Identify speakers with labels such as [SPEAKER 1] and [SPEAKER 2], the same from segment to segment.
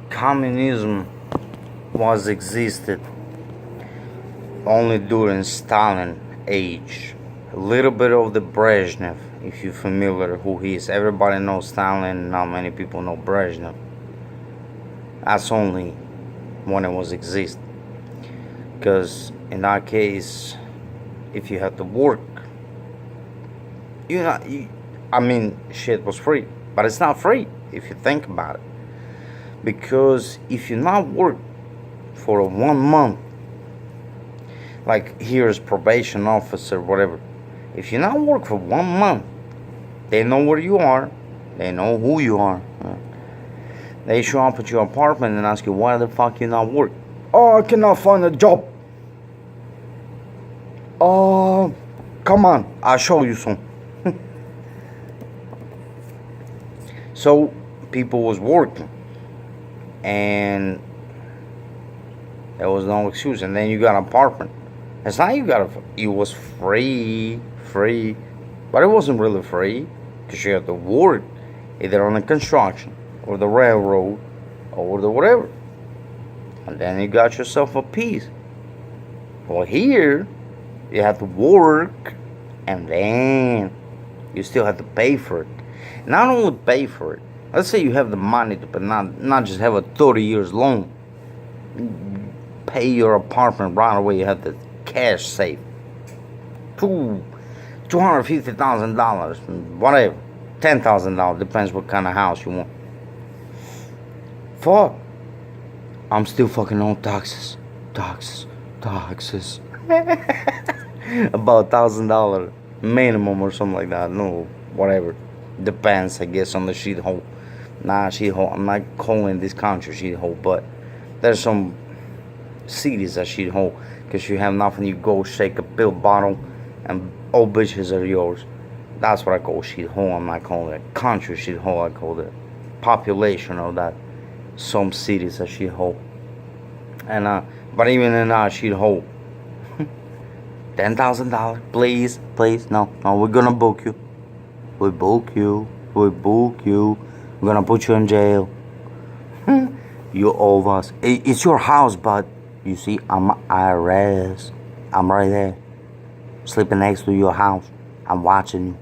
[SPEAKER 1] communism was existed only during Stalin age. A little bit of the Brezhnev, if you're familiar who he is. Everybody knows Stalin, not many people know Brezhnev. That's only when it was exist. Because in that case, if you had to work, shit was free. But it's not free if you think about it. Because if you not work for 1 month, like here's probation officer, whatever. If you not work for 1 month, they know where you are, they know who you are. They show up at your apartment and ask you why the fuck you not work. Oh, I cannot find a job. Oh, come on, I'll show you some. So people was working, and there was no excuse. And then you got an apartment. It's not it was free, but it wasn't really free because you had to work either on the construction or the railroad or the whatever. And then you got yourself a piece. Well, here you have to work, and then you still have to pay for it. Not only pay for it. Let's say you have the money to, but not just have a 30 years loan. Pay your apartment right away. You have the cash safe. $250,000, whatever. $10,000, depends what kind of house you want. Fuck. I'm still fucking on taxes. About $1,000 minimum or something like that. No, whatever. Depends, I guess, on the shithole. Shithole. I'm not calling this country shithole, but there's some cities that shithole. Because you have nothing, you go shake a pill bottle, and all bitches are yours. That's what I call shithole. I'm not calling it country shithole. I call it population of that. Some cities are shithole. And but even in that shithole, $10,000, please, no, we're gonna book you. We book you. We're gonna put you in jail. You owe us. It's your house, but you see, I'm IRS. I'm right there, sleeping next to your house. I'm watching you.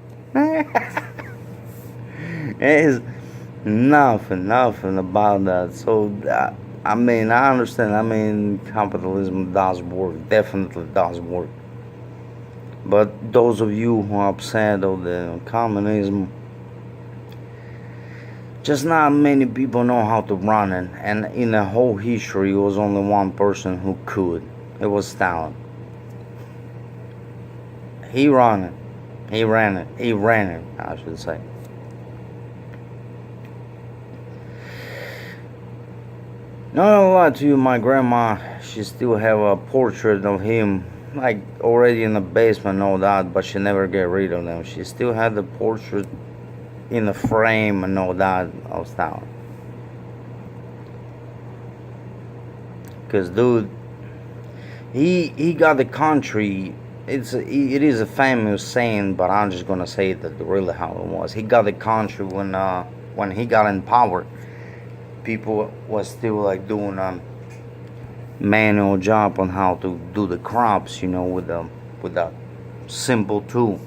[SPEAKER 1] It's nothing about that. So, I understand. Capitalism does work. Definitely does work. But those of you who are upset of the communism, just not many people know how to run it. And in the whole history, it was only one person who could. It was Stalin. He ran it, I should say. Not gonna lie to you, my grandma, she still have a portrait of him, like already in the basement, all that, but she never get rid of them. She still had the portrait in the frame and all that of Stalin. Cause dude, he got the country. It is a famous saying, but I'm just gonna say that really how it was. He got the country when he got in power. People was still like doing manual job on how to do the crops, with that simple tool.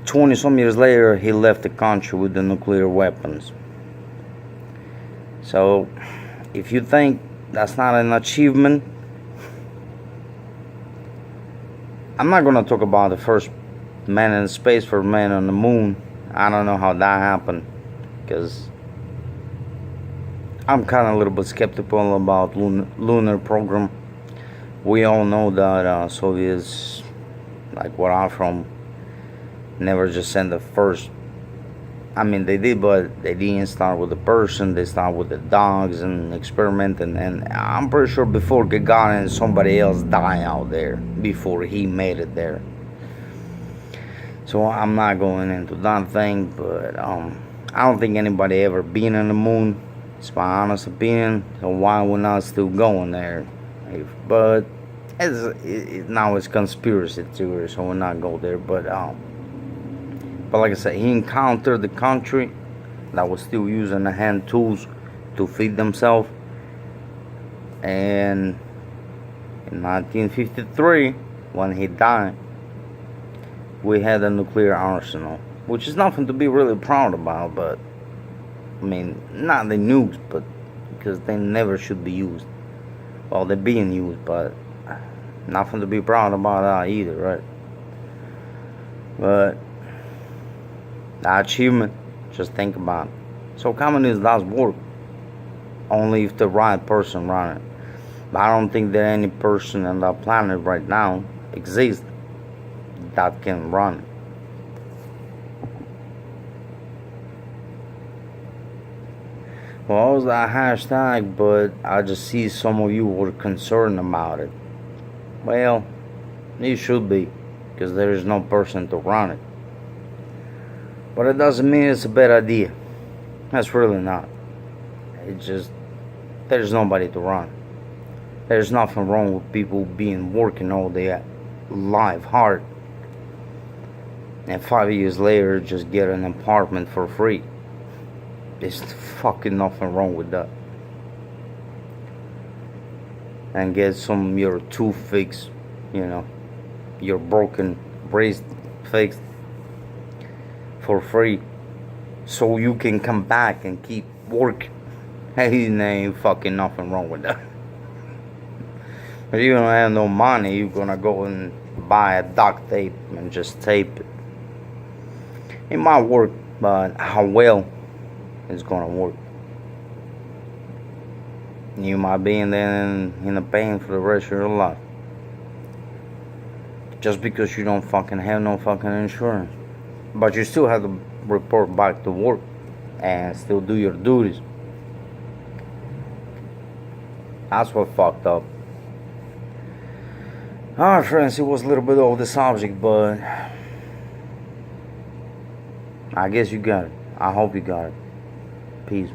[SPEAKER 1] 20 some years later, he left the country with the nuclear weapons. So, if you think that's not an achievement, I'm not gonna talk about the first man in space, for man on the moon. I don't know how that happened, because I'm kind of a little bit skeptical about lunar program. We all know that Soviets, like where I'm from, never just sent the first. They did, but they didn't start with the person. They start with the dogs and experimenting. And I'm pretty sure before Gagarin, somebody else died out there before he made it there. So I'm not going into that thing, but I don't think anybody ever been on the moon. It's my honest opinion. So why we're not still going there? But now it's conspiracy theory, so we'll not go there. But like I said, he encountered the country that was still using the hand tools to feed themselves. And in 1953, when he died, we had a nuclear arsenal, which is nothing to be really proud about, but I mean, not the nukes, but because they never should be used. Well, they're being used, but nothing to be proud about that either, right? But the achievement, just think about it. So communism does work, only if the right person run it. But I don't think that any person on the planet right now exists that can run it. Well, was that hashtag, but I just see some of you were concerned about it. Well, you should be, because there is no person to run it. But it doesn't mean it's a bad idea. That's really not. It's just, there's nobody to run. There's nothing wrong with people working all their life hard, and 5 years later just get an apartment for free. There's fucking nothing wrong with that. And get your tooth fixed, your broken wrist fixed for free, so you can come back and keep working. Hey, there ain't fucking nothing wrong with that. If you don't have no money, you're gonna go and buy a duct tape and just tape it. It might work, but how well it's gonna work? You might be in the pain for the rest of your life, just because you don't fucking have no fucking insurance. But you still have to report back to work and still do your duties. That's what fucked up. Alright, friends, it was a little bit off the subject, but I guess you got it. I hope you got it. Peace.